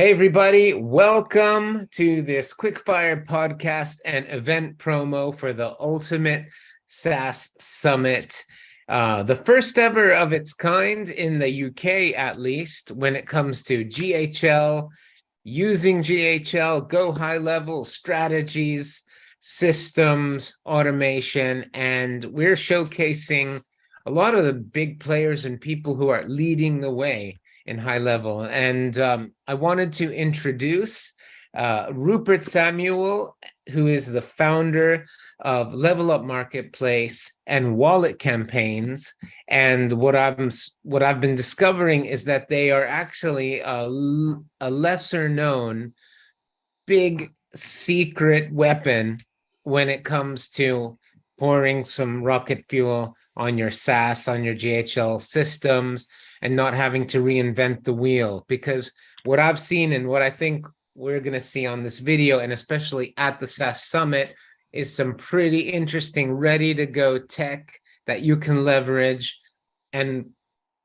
Hey, everybody. Welcome to this quickfire podcast and event promo for the Ultimate SaaS Summit. The first ever of its kind in the UK, at least, when it comes to GHL, using GHL, go high level strategies, systems, automation, and we're showcasing a lot of the big players and people who are leading the way in high level. And I wanted to introduce Rupert Samuel, who is the founder of Level Up Marketplace and Wallet Campaigns. And what I've been discovering is that they are actually a lesser known big secret weapon when it comes to pouring some rocket fuel on your SaaS, on your GHL systems, and not having to reinvent the wheel. Because what I've seen and what I think we're going to see on this video, and especially at the SaaS Summit, is some pretty interesting, ready to go tech that you can leverage, and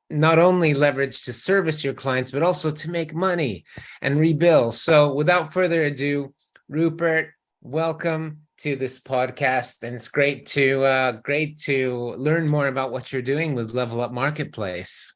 not only leverage to service your clients, but also to make money and rebill. So without further ado, Rupert, welcome to this podcast, and it's great to learn more about what you're doing with Level Up Marketplace.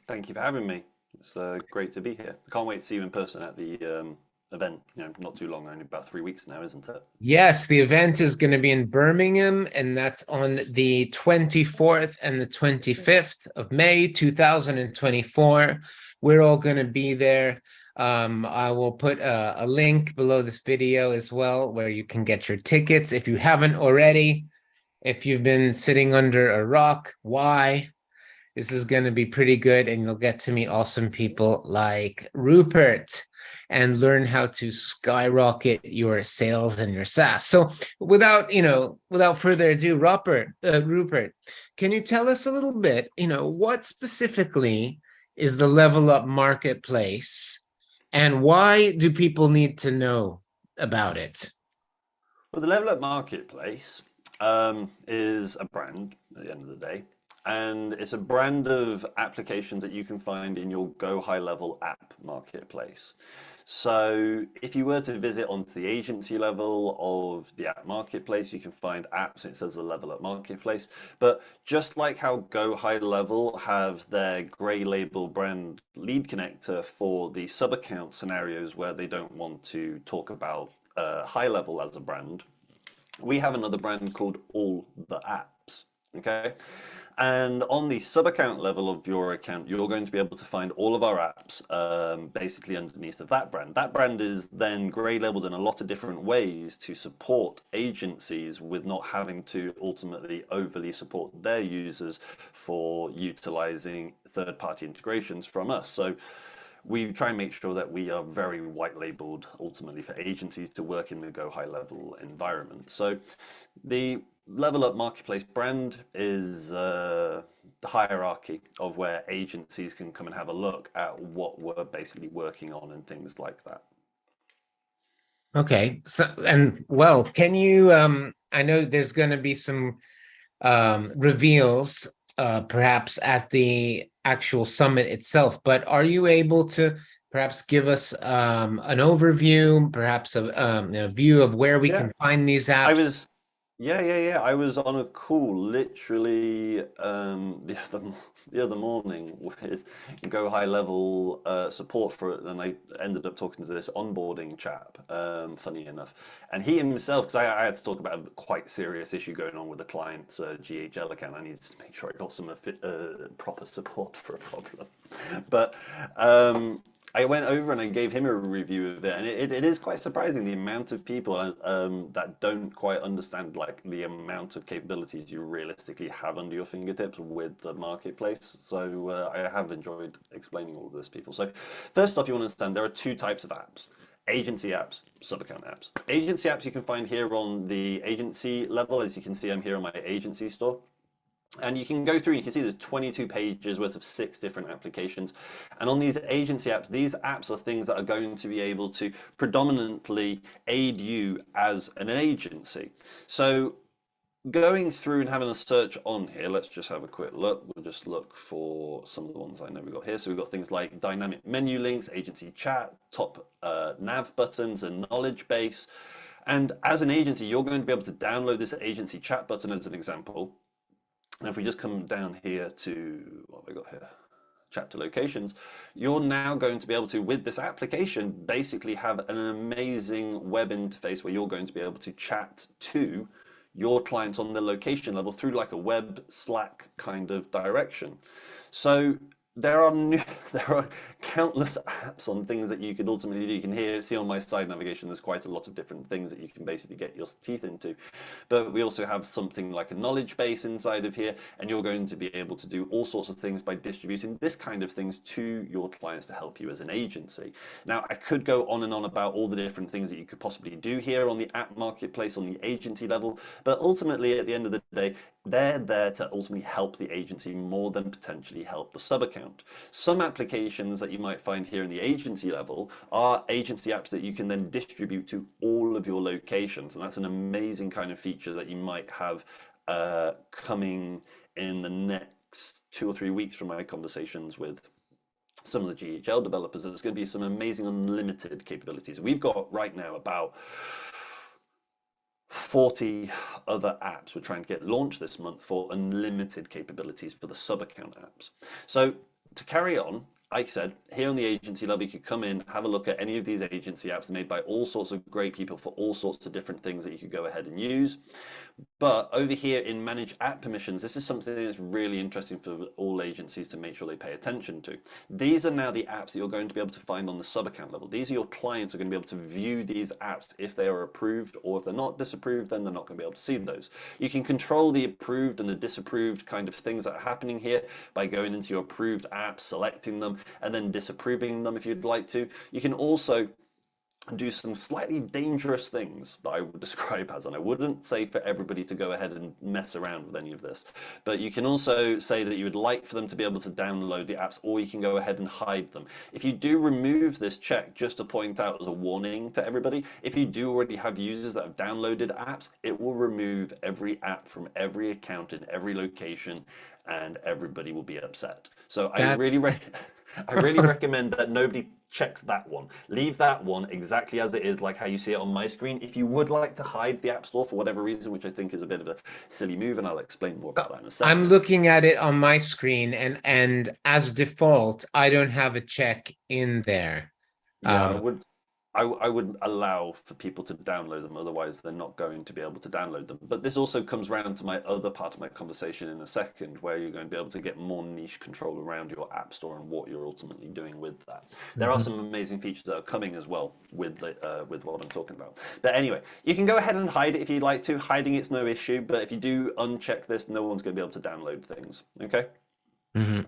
Thank you for having me. It's great to be here. I can't wait to see you in person at the event. Not too long, only about 3 weeks now, isn't it? Yes, the event is going to be in Birmingham, and that's on the 24th and the 25th of May, 2024. We're all going to be there. I will put a link below this video as well, where you can get your tickets if you haven't already. If you've been sitting under a rock, why? This is going to be pretty good, and you'll get to meet awesome people like Rupert and learn how to skyrocket your sales and your SaaS. So without further ado, Rupert, can you tell us a little bit, what specifically is the Level Up Marketplace and why do people need to know about it? Well, the Level Up Marketplace is a brand at the end of the day. And it's a brand of applications that you can find in your Go High Level app marketplace. So if you were to visit onto the agency level of the app marketplace, you can find apps, and it says the Level Up Marketplace. But just like how Go High Level have their gray label brand lead connector for the sub-account scenarios where they don't want to talk about High Level as a brand, we have another brand called All the Apps. Okay. And on the sub-account level of your account, you're going to be able to find all of our apps basically underneath of that brand. That brand is then grey labeled in a lot of different ways to support agencies with not having to ultimately overly support their users for utilizing third-party integrations from us. So we try and make sure that we are very white labeled ultimately for agencies to work in the Go High Level environment. So the Level Up Marketplace brand is the hierarchy of where agencies can come and have a look at what we're basically working on and things like that. Okay. So, can you, I know there's going to be some reveals perhaps at the actual summit itself, but are you able to perhaps give us an overview, perhaps a view of where we can find these apps? I was on a call literally the other morning with Go High Level support for it, and I ended up talking to this onboarding chap, funny enough, and he himself, because I had to talk about a quite serious issue going on with the client's GHL account. I needed to make sure I got some proper support for a problem, but I went over and I gave him a review of it, and it is quite surprising the amount of people that don't quite understand like the amount of capabilities you realistically have under your fingertips with the marketplace. So I have enjoyed explaining all of this to people. So first off, you want to understand there are two types of apps: agency apps, sub-account apps. Agency apps you can find here on the agency level. As you can see, I'm here on my agency store. And you can go through and you can see there's 22 pages worth of 6 different applications. And on these agency apps, these apps are things that are going to be able to predominantly aid you as an agency. So going through and having a search on here, let's just have a quick look. We'll just look for some of the ones I know we've got here. So we've got things like dynamic menu links, agency chat, top nav buttons, and knowledge base. And as an agency, you're going to be able to download this agency chat button as an example. And if we just come down here to what have we got here? Chapter locations, you're now going to be able to, with this application, basically have an amazing web interface where you're going to be able to chat to your clients on the location level through like a web Slack kind of direction. So there are there are countless apps on things that you could ultimately do. You can see on my side navigation, there's quite a lot of different things that you can basically get your teeth into. But we also have something like a knowledge base inside of here, and you're going to be able to do all sorts of things by distributing this kind of things to your clients to help you as an agency. Now, I could go on and on about all the different things that you could possibly do here on the app marketplace, on the agency level, but ultimately at the end of the day, they're there to ultimately help the agency more than potentially help the sub account. Some applications that you might find here in the agency level are agency apps that you can then distribute to all of your locations. And that's an amazing kind of feature that you might have coming in the next 2 or 3 weeks from my conversations with some of the GHL developers. There's going to be some amazing unlimited capabilities. We've got right now about 40 other apps we're trying to get launched this month for unlimited capabilities for the sub account apps. So to carry on, like I said, here on the agency level, you could come in, have a look at any of these agency apps made by all sorts of great people for all sorts of different things that you could go ahead and use. But over here in manage app permissions, this is something that's really interesting for all agencies to make sure they pay attention to. These are now the apps that you're going to be able to find on the sub account level. These are your clients are going to be able to view these apps if they are approved, or if they're not disapproved, then they're not going to be able to see those. You can control the approved and the disapproved kind of things that are happening here by going into your approved apps, selecting them, and then disapproving them if you'd like to. You can also do some slightly dangerous things that I would describe as, and I wouldn't say for everybody to go ahead and mess around with any of this, but you can also say that you would like for them to be able to download the apps, or you can go ahead and hide them. If you do remove this check, just to point out as a warning to everybody, if you do already have users that have downloaded apps, it will remove every app from every account in every location, and everybody will be upset. So I really recommend that nobody checks that one. Leave that one exactly as it is, like how you see it on my screen. If you would like to hide the App Store for whatever reason, which I think is a bit of a silly move, and I'll explain more about that in a second. I'm looking at it on my screen, and as default, I don't have a check in there. Yeah, I would allow for people to download them, otherwise they're not going to be able to download them. But this also comes round to my other part of my conversation in a second, where you're going to be able to get more niche control around your app store and what you're ultimately doing with that. There are some amazing features that are coming as well with what I'm talking about. But anyway, you can go ahead and hide it if you'd like to. Hiding it's no issue, but if you do uncheck this, no one's going to be able to download things. Okay?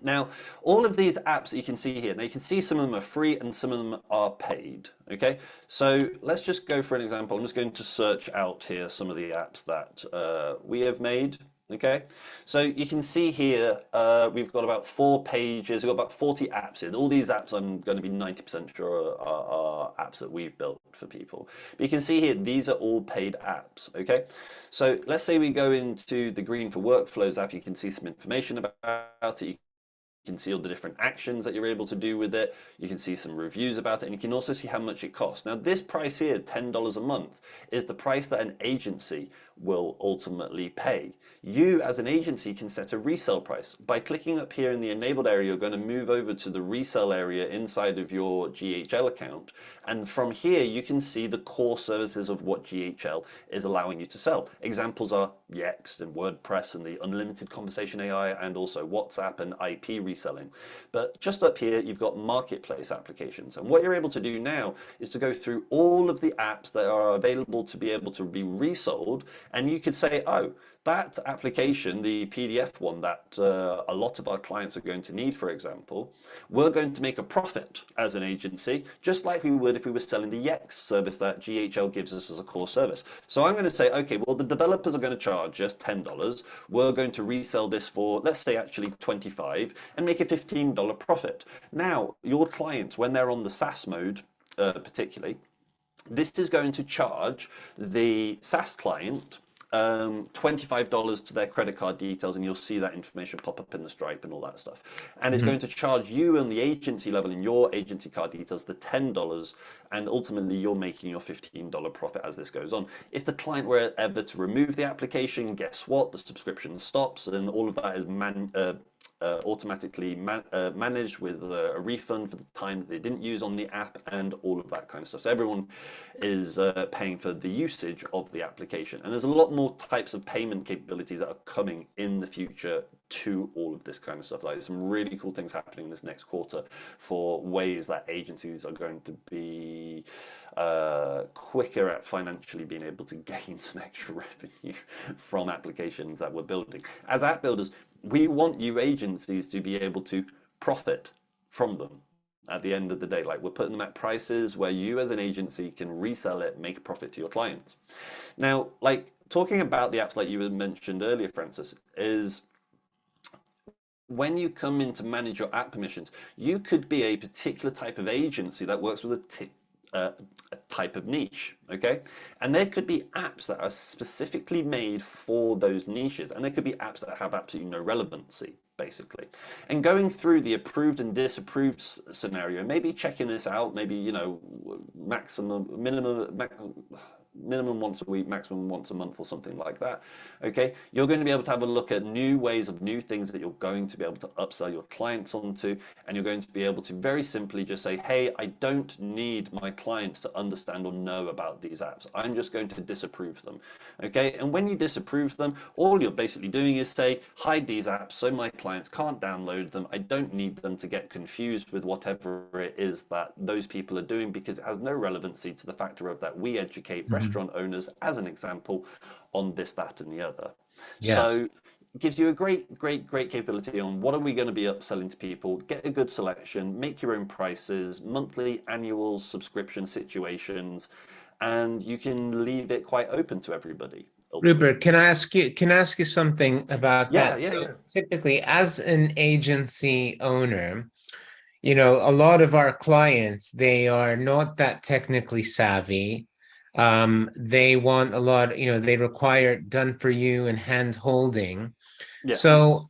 Now, all of these apps that you can see here, now you can see some of them are free and some of them are paid, okay? So let's just go for an example. I'm just going to search out here some of the apps that we have made, okay? So you can see here, we've got about 4 pages, we've got about 40 apps here. All these apps I'm going to be 90% sure are apps that we've built for people. But you can see here, these are all paid apps, okay? So let's say we go into the Green for Workflows app, you can see some information about it. You can see all the different actions that you're able to do with it. You can see some reviews about it, and you can also see how much it costs. Now, this price here, $10 a month, is the price that an agency will ultimately pay. You, as an agency, can set a resale price. By clicking up here in the enabled area, you're going to move over to the resale area inside of your GHL account. And from here, you can see the core services of what GHL is allowing you to sell. Examples are Yext and WordPress and the unlimited conversation AI, and also WhatsApp and IP reselling. But just up here, you've got marketplace applications. And what you're able to do now is to go through all of the apps that are available to be able to be resold. And you could say, oh, that application, the PDF one that a lot of our clients are going to need, for example, we're going to make a profit as an agency, just like we would if we were selling the Yext service that GHL gives us as a core service. So I'm going to say, okay, well, the developers are going to charge us $10. We're going to resell this for, let's say, actually $25 and make a $15 profit. Now, your clients, when they're on the SaaS mode, particularly, this is going to charge the SaaS client $25 to their credit card details, and you'll see that information pop up in the Stripe and all that stuff. And it's Mhm. going to charge you on the agency level in your agency card details the $10, and ultimately you're making your $15 profit as this goes on. If the client were ever to remove the application, guess what? The subscription stops, and all of that is automatically managed with a refund for the time that they didn't use on the app and all of that kind of stuff. So everyone is paying for the usage of the application. And there's a lot more types of payment capabilities that are coming in the future to all of this kind of stuff. Like some really cool things happening this next quarter for ways that agencies are going to be quicker at financially being able to gain some extra revenue from applications that we're building. As app builders, we want you agencies to be able to profit from them at the end of the day. Like we're putting them at prices where you as an agency can resell it, make a profit to your clients. Now, like talking about the apps like you had mentioned earlier, Francis, is when you come in to manage your app permissions, you could be a particular type of agency that works with a type of niche, okay? And there could be apps that are specifically made for those niches, and there could be apps that have absolutely no relevancy, basically. And going through the approved and disapproved scenario, maybe checking this out, maybe, you know, minimum once a week, maximum once a month or something like that. Okay, you're going to be able to have a look at new ways of new things that you're going to be able to upsell your clients onto, and you're going to be able to very simply just say, hey, I don't need my clients to understand or know about these apps. I'm just going to disapprove them. Okay, and when you disapprove them, all you're basically doing is say, hide these apps so my clients can't download them. I don't need them to get confused with whatever it is that those people are doing, because it has no relevancy to the factor of that we educate Mhm. restaurant owners, as an example, on this, that, and the other. Yeah. So it gives you a great capability on what are we going to be upselling to people, get a good selection, make your own prices, monthly, annual subscription situations, and you can leave it quite open to everybody, Rupert, ultimately. can I ask you something about Yeah, that? yeah, So yeah. typically, as an agency owner, a lot of our clients, they are not that technically savvy. They want a lot, they require it done for you and hand holding. Yes. So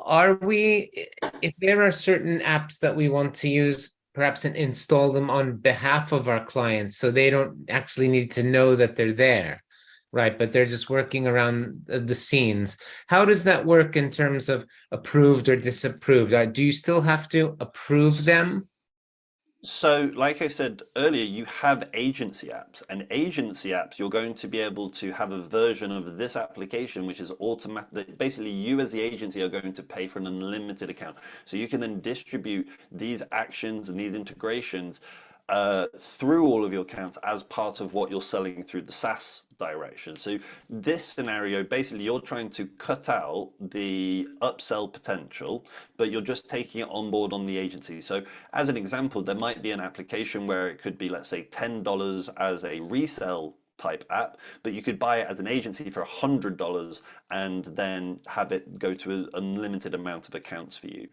if there are certain apps that we want to use, perhaps and install them on behalf of our clients so they don't actually need to know that they're there, right? But they're just working around the scenes. How does that work in terms of approved or disapproved? Do you still have to approve them? So, like I said earlier, you have agency apps, and agency apps, you're going to be able to have a version of this application which is automatic. Basically, you as the agency are going to pay for an unlimited account. So you can then distribute these actions and these integrations through all of your accounts as part of what you're selling through the SaaS direction. So this scenario, basically, you're trying to cut out the upsell potential, but you're just taking it on board on the agency. So as an example, there might be an application where it could be, let's say, $10 as a resale type app, but you could buy it as an agency for $100 and then have it go to an unlimited amount of accounts for you.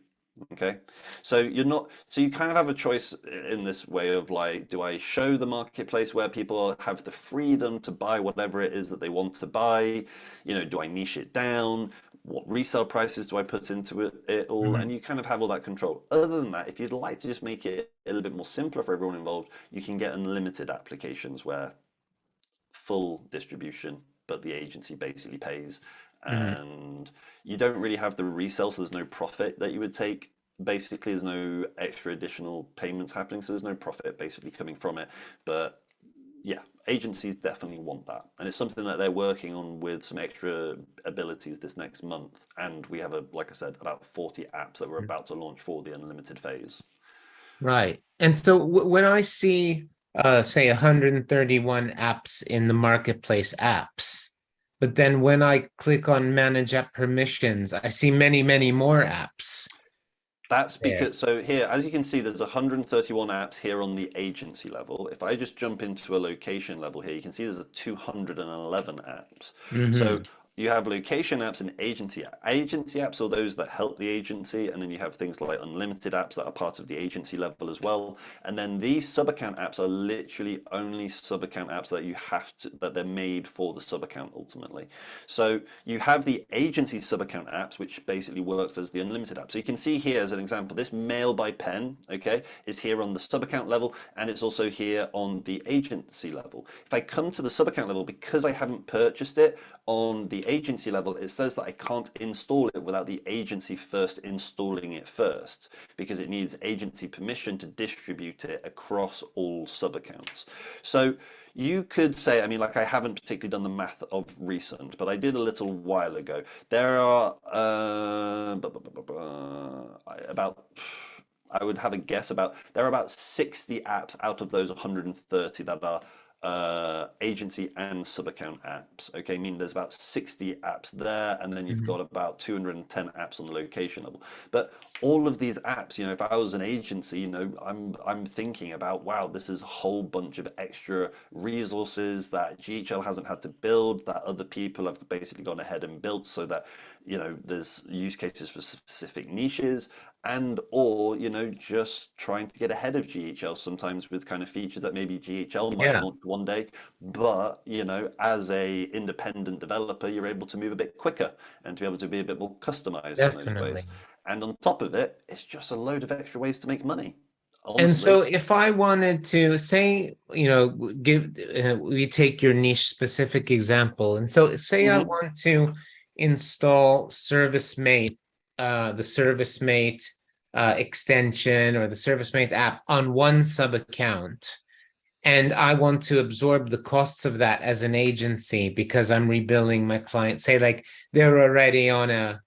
Okay, so you're not, so you kind of have a choice in this way of like, do I show the marketplace where people have the freedom to buy whatever it is that they want to buy? You know, do I niche it down? What resale prices do I put into it all? Mhm. And you kind of have all that control. Other than that, if you'd like to just make it a little bit more simpler for everyone involved, you can get unlimited applications where full distribution, but the agency basically pays. Mhm. And you don't really have the resale, so there's no profit that you would take. Basically, there's no extra additional payments happening, so there's no profit basically coming from it. But yeah, agencies definitely want that. And it's something that they're working on with some extra abilities this next month. And we have, like I said, about 40 apps that we're about to launch for the unlimited phase. Right. And so when I see, say, 131 apps in the marketplace apps, but then when I click on manage app permissions, I see many, many more apps That's there. because, so here, as you can see, there's 131 apps here on the agency level. If I just jump into a location level here, you can see there's a 211 apps. So Hmm. you have location apps and agency apps. Agency apps are those that help the agency, and then you have things like unlimited apps that are part of the agency level as well. And then these sub-account apps are literally only sub-account apps that you have to, that they're made for the sub-account ultimately. So you have the agency sub-account apps, which basically works as the unlimited app. So you can see here as an example, this mail by pen, okay, is here on the sub-account level, and it's also here on the agency level. If I come to the sub-account level, because I haven't purchased it, on the agency level, it says that I can't install it without the agency first installing it first, because it needs agency permission to distribute it across all sub-accounts. So you could say, I mean, like I haven't particularly done the math of recent, but I did a little while ago. There are about, I would have a guess about, there are about 60 apps out of those 130 that are agency and sub-account apps. Okay, I mean there's about 60 apps there, and then you've got about 210 apps on the location level. But all of these apps, you know, if I was an agency, you know, I'm thinking about, wow, this is a whole bunch of extra resources that GHL hasn't had to build, that other people have basically gone ahead and built, so that, you know, there's use cases for specific niches, and or, you know, just trying to get ahead of GHL sometimes with kind of features that maybe GHL might Yeah, launch one day, but, you know, as a independent developer, you're able to move a bit quicker and to be able to be a bit more customized in those ways. definitely. And on top of it, it's just a load of extra ways to make money, And honestly. so if I wanted to say, you know, give, we take your niche specific example. And so say I Hmm. want to install ServiceMate, the ServiceMate extension or the ServiceMate app on one sub account. And I want to absorb the costs of that as an agency because I'm rebilling my client. Say like they're already on a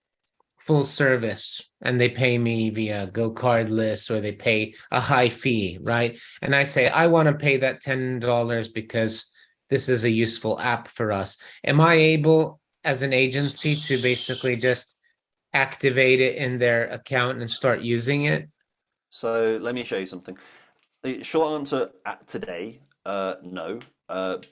full service and they pay me via Go Cardless or they pay a high fee, right? And I say, I want to pay that $10 because this is a useful app for us. Am I able as an agency to basically just activate it in their account and start using it? So let me show you something. The short answer at today, no.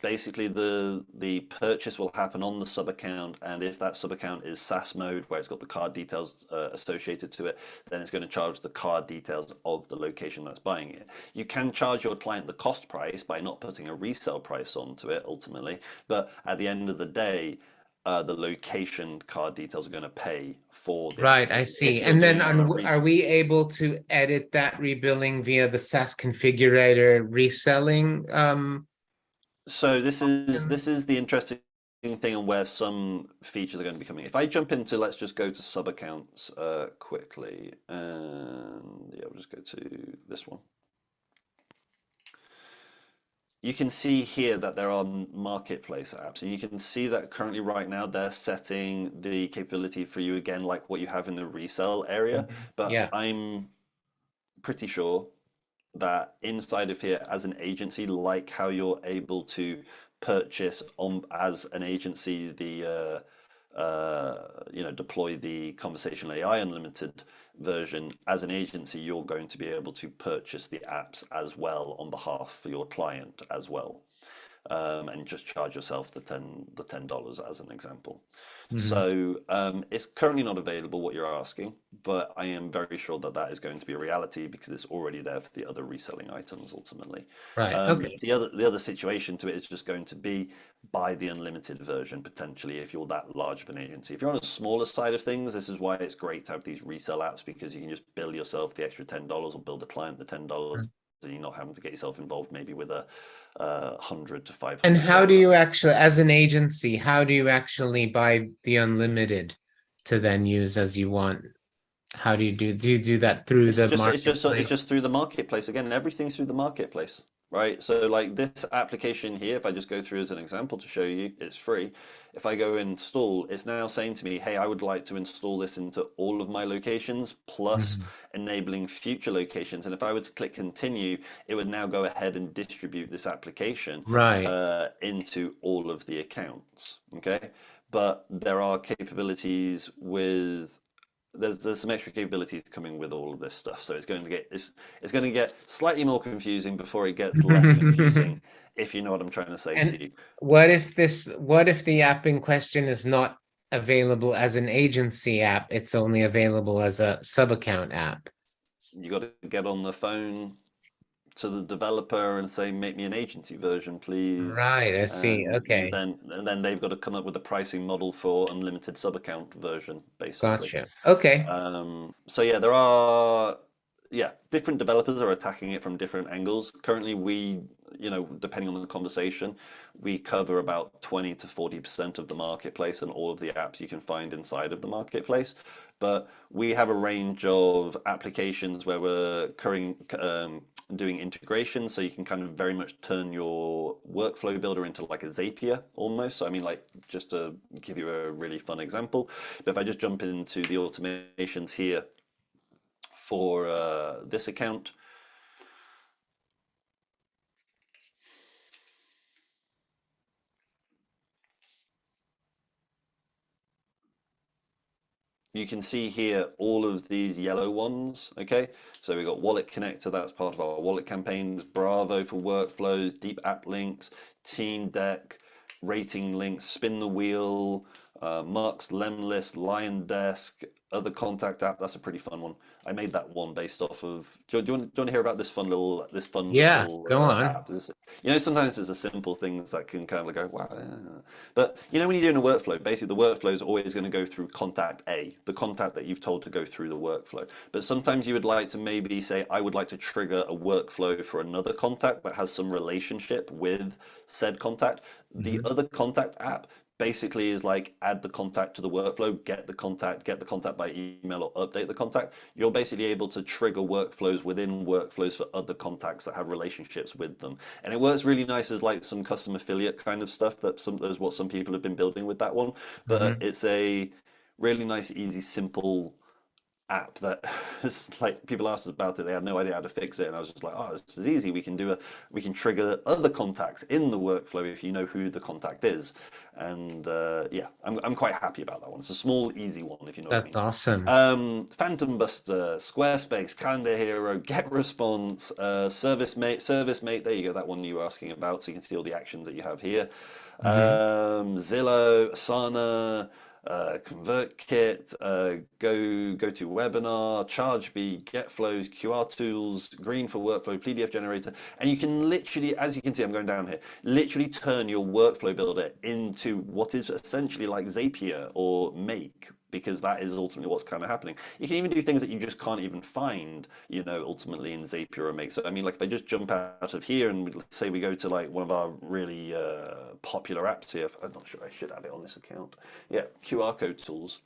Basically, the purchase will happen on the sub account, and if that sub account is SaaS mode, where it's got the card details associated to it, then it's going to charge the card details of the location that's buying it. You can charge your client the cost price by not putting a resale price onto it ultimately, but at the end of the day, the location card details are going to pay for the Right, I application see. if you're And then doing it on a are resale. we able to edit that rebilling via the SaaS configurator reselling So option? this is the interesting thing on where some features are going to be coming. If I jump into, let's just go to sub accounts quickly, and yeah, we'll just go to this one. You can see here that there are marketplace apps, and you can see that currently right now they're setting the capability for you again, like what you have in the resale area. But Yeah. I'm pretty sure that inside of here as an agency, like how you're able to purchase on as an agency the you know, deploy the conversational AI unlimited version as an agency, you're going to be able to purchase the apps as well on behalf for your client as well, and just charge yourself the $10 as an example. Mhm. So it's currently not available what you're asking, but I am very sure that that is going to be a reality because it's already there for the other reselling items ultimately. Right. Okay. The other situation to it is just going to be buy the unlimited version potentially if you're that large of an agency. If you're on a smaller side of things, this is why it's great to have these resell apps because you can just bill yourself the extra $10 or bill the client the $10 and you're not having to get yourself involved maybe with a 100 to five And hundred how do dollar. you actually, as an agency, how do you actually buy the unlimited to then use as you want? How do you do that through the It's marketplace? just through the marketplace again. Everything's through the marketplace, right? So like this application here, if I just go through as an example to show you, it's free. If I go install, it's now saying to me, hey, I would like to install this into all of my locations, plus Mhm. enabling future locations. And if I were to click continue, it would now go ahead and distribute this application Right. into all of the accounts. Okay, but there are capabilities with there's some extra capabilities coming with all of this stuff, so it's going to get slightly more confusing before it gets less confusing, if you know what I'm trying to say to And you. what if the app in question is not available as an agency app. It's only available as a sub-account app. You got to get on the phone to the developer and say, make me an agency version, please. Right, I see. And Okay, then they've got to come up with a pricing model for unlimited sub account version, basically. gotcha. Okay. So yeah, there are different developers are attacking it from different angles. Currently, depending on the conversation, we cover about 20 to 40% of the marketplace and all of the apps you can find inside of the marketplace. But we have a range of applications where we're doing integration, so you can kind of very much turn your workflow builder into like a Zapier almost. So I mean, like, just to give you a really fun example, but if I just jump into the automations here for this account, you can see here all of these yellow ones. Okay, so we've got wallet connector, that's part of our wallet campaigns, Bravo for workflows, deep app links, team deck, rating links, spin the wheel, Mark's Lem list, Lion Desk, other contact app. That's a pretty fun one. I made that one based off of. Do you want to hear about this fun little Yeah, go on. app? Sometimes it's a simple things that can kind of go wow. But when you're doing a workflow, basically the workflow is always going to go through contact A, the contact that you've told to go through the workflow. But sometimes you would like to maybe say, I would like to trigger a workflow for another contact that has some relationship with said contact. The Mhm. other contact app basically is like add the contact to the workflow, get the contact by email or update the contact. You're basically able to trigger workflows within workflows for other contacts that have relationships with them. And it works really nice as like some custom affiliate kind of stuff that's what some people have been building with that one. But Mhm. it's a really nice, easy, simple app that is like people asked us about it, they had no idea how to fix it, and I was just like, oh, this is easy. We can trigger other contacts in the workflow if you know who the contact is. And I'm quite happy about that one. It's a small easy one, if you know what I That's mean. awesome. Phantom Buster, Squarespace, Calendar Hero, Get Response, Service Mate, there you go, that one you were asking about, so you can see all the actions that you have here. Mhm. Zillow, Asana, ConvertKit, GoToWebinar, ChargeBee, GetFlows, QR Tools, Green for Workflow, PDF Generator, and you can literally, as you can see, I'm going down here, literally turn your workflow builder into what is essentially like Zapier or Make, because that is ultimately what's kind of happening. You can even do things that you just can't even find, ultimately in Zapier or Make. So I mean, like if I just jump out of here and say we go to like one of our really popular apps here, I'm not sure I should have it on this account. Yeah, QR code tools.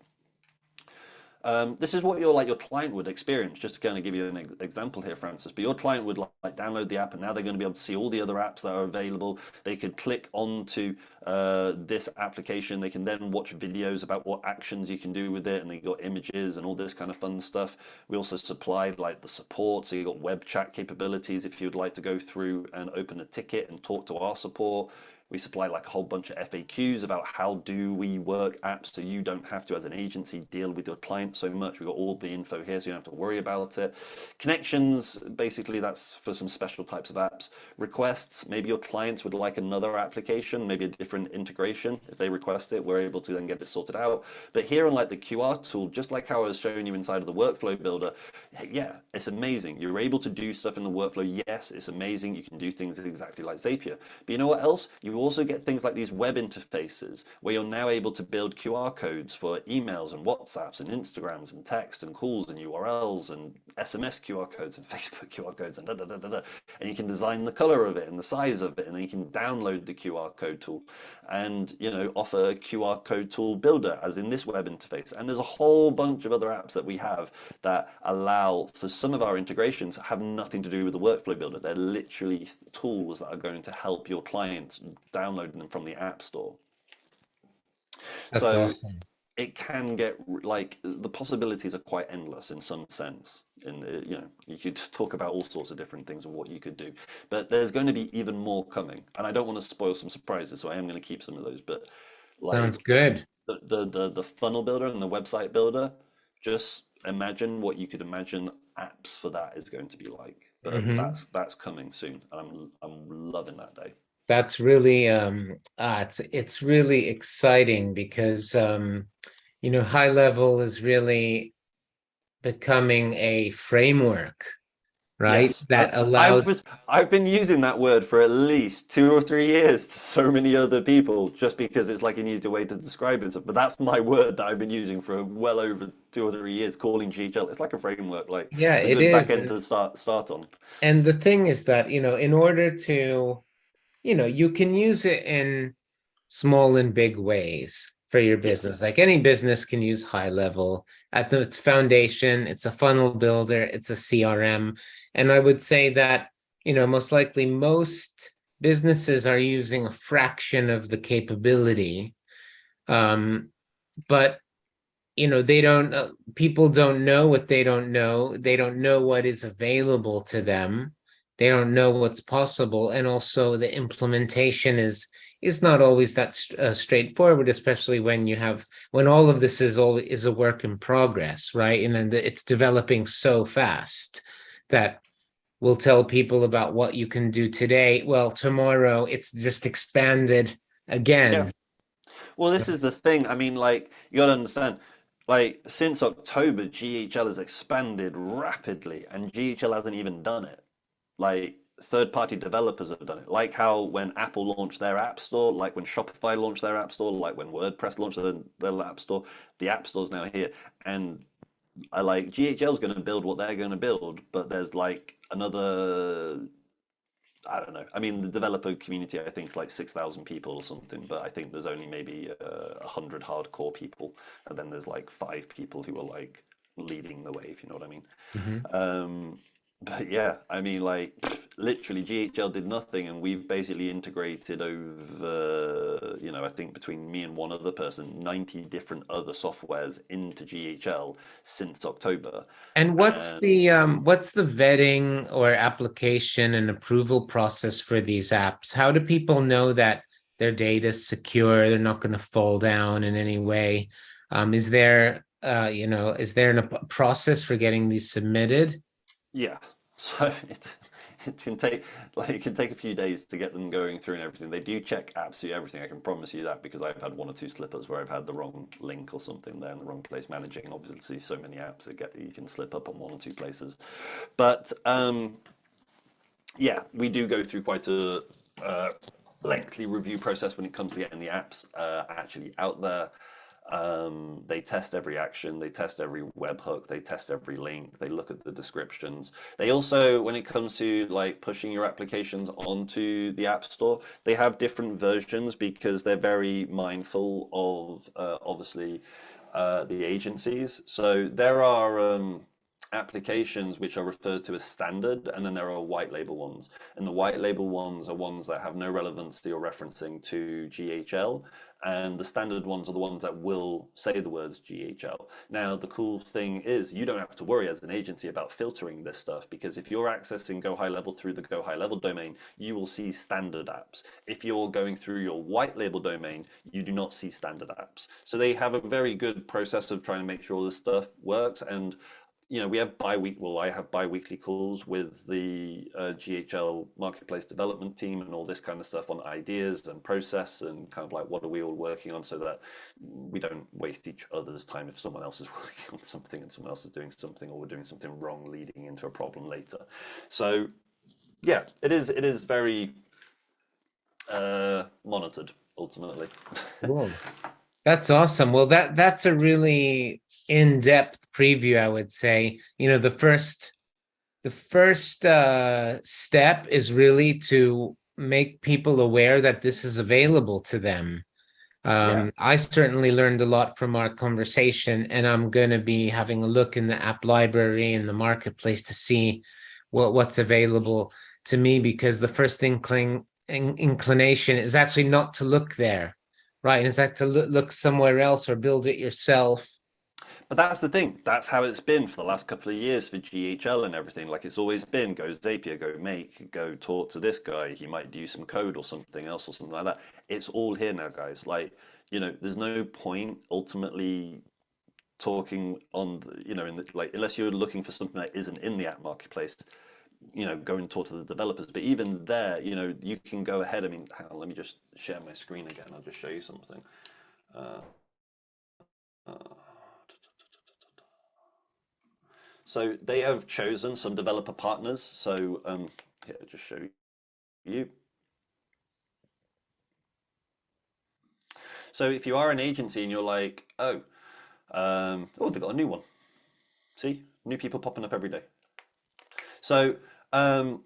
This is what your client would experience. Just to kind of give you an example here, Francis. But your client would like download the app, and now they're going to be able to see all the other apps that are available. They could click onto this application. They can then watch videos about what actions you can do with it, and they got images and all this kind of fun stuff. We also supplied like the support, so you got web chat capabilities if you'd like to go through and open a ticket and talk to our support. We supply like a whole bunch of FAQs about how do we work apps so you don't have to, as an agency, deal with your client so much. We've got all the info here so you don't have to worry about it. Connections, basically that's for some special types of apps. Requests, maybe your clients would like another application, maybe a different integration. If they request it, we're able to then get it sorted out. But here on like the QR tool, just like how I was showing you inside of the workflow builder, yeah, it's amazing. You're able to do stuff in the workflow. Yes, it's amazing. You can do things exactly like Zapier. But you know what else? You also get things like these web interfaces where you're now able to build QR codes for emails and WhatsApps and Instagrams and text and calls and URLs and SMS QR codes and Facebook QR codes and da da da da da. And you can design the color of it and the size of it, and then you can download the QR code tool and offer a QR code tool builder as in this web interface. And there's a whole bunch of other apps that we have that allow for some of our integrations have nothing to do with the workflow builder. They're literally tools that are going to help your clients download them from the App Store. That's So awesome. it can get like the possibilities are quite endless in some sense. And you could talk about all sorts of different things of what you could do, but there's going to be even more coming. And I don't want to spoil some surprises, so I am going to keep some of those. But Sounds like good. the funnel builder and the website builder, just imagine what you could imagine apps for that is going to be like. But Hmm. that's coming soon, and I'm loving that day. That's really it's really exciting because high level is really becoming a framework, right? Yes, That allows. I've been using that word for at least 2 or 3 years to so many other people just because it's like an easier way to describe it. But that's my word that I've been using for well over 2 or 3 years, calling GHL. It's like a framework, like Yeah, it's a it good back is. end to start on. And the thing is that, in order to, you can use it in small and big ways for your Yeah, business. Like any business can use high level its foundation. It's a funnel builder. It's a CRM. And I would say that, most likely most businesses are using a fraction of the capability. But they don't, people don't know what they don't know. They don't know what is available to them. They don't know what's possible. And also the implementation is not always that straightforward, especially when all of this is a work in progress, right? And then it's developing so fast that we'll tell people about what you can do today. Well, tomorrow it's just expanded yeah. again. Well, this is the thing. I mean, like, you got to understand, like, since October, GHL has expanded rapidly, and GHL hasn't even done it. Like, third-party developers have done it. Like how when Apple launched their App Store, like when Shopify launched their App Store, like when WordPress launched their App Store, the App Store's now here. And I like GHL's going to build what they're going to build, but there's like another I don't know. I mean, the developer community, I think, is like 6,000 people or something, but I think there's only maybe 100 hardcore people, and then there's like 5 people who are like leading the way, if you know what I mean. Mhm. Um, but yeah, I mean, like literally, GHL did nothing, and we've basically integrated over, I think between me and one other person, 90 different other softwares into GHL since October. And what's And the vetting or application and approval process for these apps? How do people know that their data is secure, they're not going to fall down in any way? Is there a process for getting these submitted? yeah, so it can take a few days to get them going through and everything. They do check absolutely everything. I can promise you that because I've had 1 or 2 slippers where I've had the wrong link or something there in the wrong place. Managing obviously so many apps that you can slip up on 1 or 2 places, but yeah, we do go through quite a uh, lengthy review process when it comes to getting the apps actually out there. They test every action, they test every webhook, they test every link, they look at the descriptions. They also, when it comes to like pushing your applications onto the App Store, they have different versions because they're very mindful of obviously the agencies. So there are applications which are referred to as standard, and then there are white label ones. And the white label ones are ones that have no relevancy or referencing to GHL, and the standard ones are the ones that will say the words GHL. Now, the cool thing is you don't have to worry as an agency about filtering this stuff because if you're accessing Go High Level through the Go High Level domain, you will see standard apps. If you're going through your white label domain, you do not see standard apps. So they have a very good process of trying to make sure this stuff works. And we have I have bi-weekly calls with the GHL marketplace development team and all this kind of stuff on ideas and process and kind of like what are we all working on so that we don't waste each other's time if someone else is working on something and someone else is doing something or we're doing something wrong leading into a problem later. So yeah, it is very monitored ultimately. Cool. That's awesome. Well, that's a really in-depth preview, I would say. The first step is really to make people aware that this is available to them. Yeah. I certainly learned a lot from our conversation, and I'm going to be having a look in the app library and the marketplace to see what's available to me, because the first inclination is actually not to look there, right? It's like to look somewhere else or build it yourself. But that's the thing. That's how it's been for the last couple of years for GHL and everything. Like it's always been go Zapier, go make, go talk to this guy. He might do some code or something else or something like that. It's all here now, guys. Like, there's no point ultimately talking on, like, unless you're looking for something that isn't in the app marketplace, go and talk to the developers. But even there, you can go ahead. I mean, hang on, let me just share my screen again. I'll just show you something. Uh, uh, so they have chosen some developer partners. So here, I'll just show you. So if you are an agency and you're like, oh, they've got a new one. See, new people popping up every day. So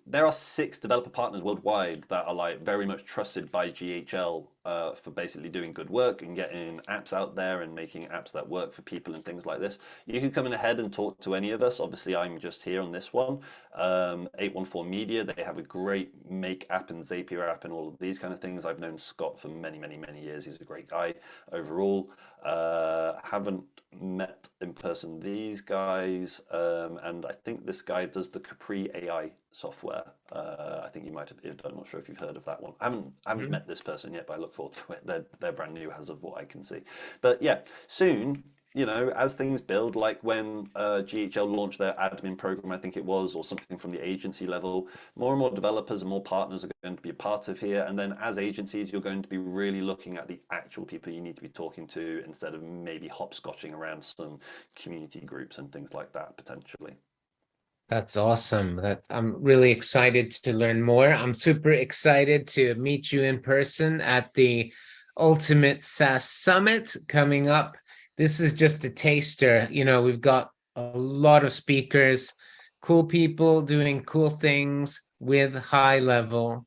there are 6 developer partners worldwide that are like very much trusted by GHL for basically doing good work and getting apps out there and making apps that work for people and things like this. You can come in ahead and talk to any of us. Obviously, I'm just here on this one. 814 Media, they have a great Make app and Zapier app and all of these kind of things. I've known Scott for many, many, many years. He's a great guy overall. Haven't met in person these guys, and I think this guy does the Capri AI software. I think you might have. I'm not sure if you've heard of that one. I haven't met this person yet, but I look forward to it. They're brand new as of what I can see. But yeah, soon, as things build, like when GHL launched their admin program, I think it was, or something from the agency level, more and more developers and more partners are going to be a part of here. And then as agencies, you're going to be really looking at the actual people you need to be talking to instead of maybe hopscotching around some community groups and things like that, potentially. That's awesome. I'm really excited to learn more. I'm super excited to meet you in person at the Ultimate SaaS Summit coming up. This is just a taster. We've got a lot of speakers, cool people doing cool things with High Level.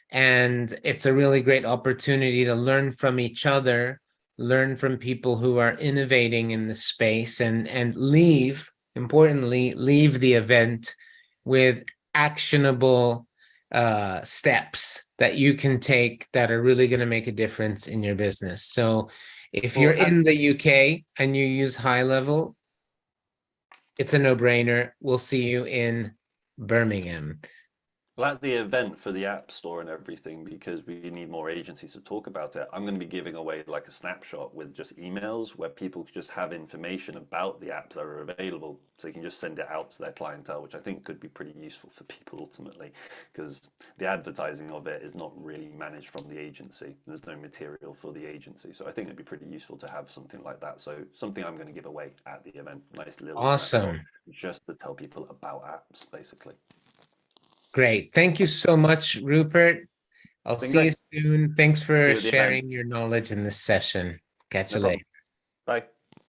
And it's a really great opportunity to learn from each other, learn from people who are innovating in the space, and importantly, leave the event with actionable steps that you can take that are really going to make a difference in your business. So if you're in the UK and you use High Level, it's a no-brainer. We'll see you in Birmingham. Well, at the event for the App Store and everything, because we need more agencies to talk about it, I'm going to be giving away like a snapshot with just emails where people just have information about the apps that are available, so they can just send it out to their clientele, which I think could be pretty useful for people ultimately, because the advertising of it is not really managed from the agency. There's no material for the agency, so I think it'd be pretty useful to have something like that. So something I'm going to give away at the event, nice little snapshot, just to tell people about apps, basically. Great. Thank you so much, Rupert. I'll see you soon. Thanks for sharing your knowledge in this session. Catch you later. Bye.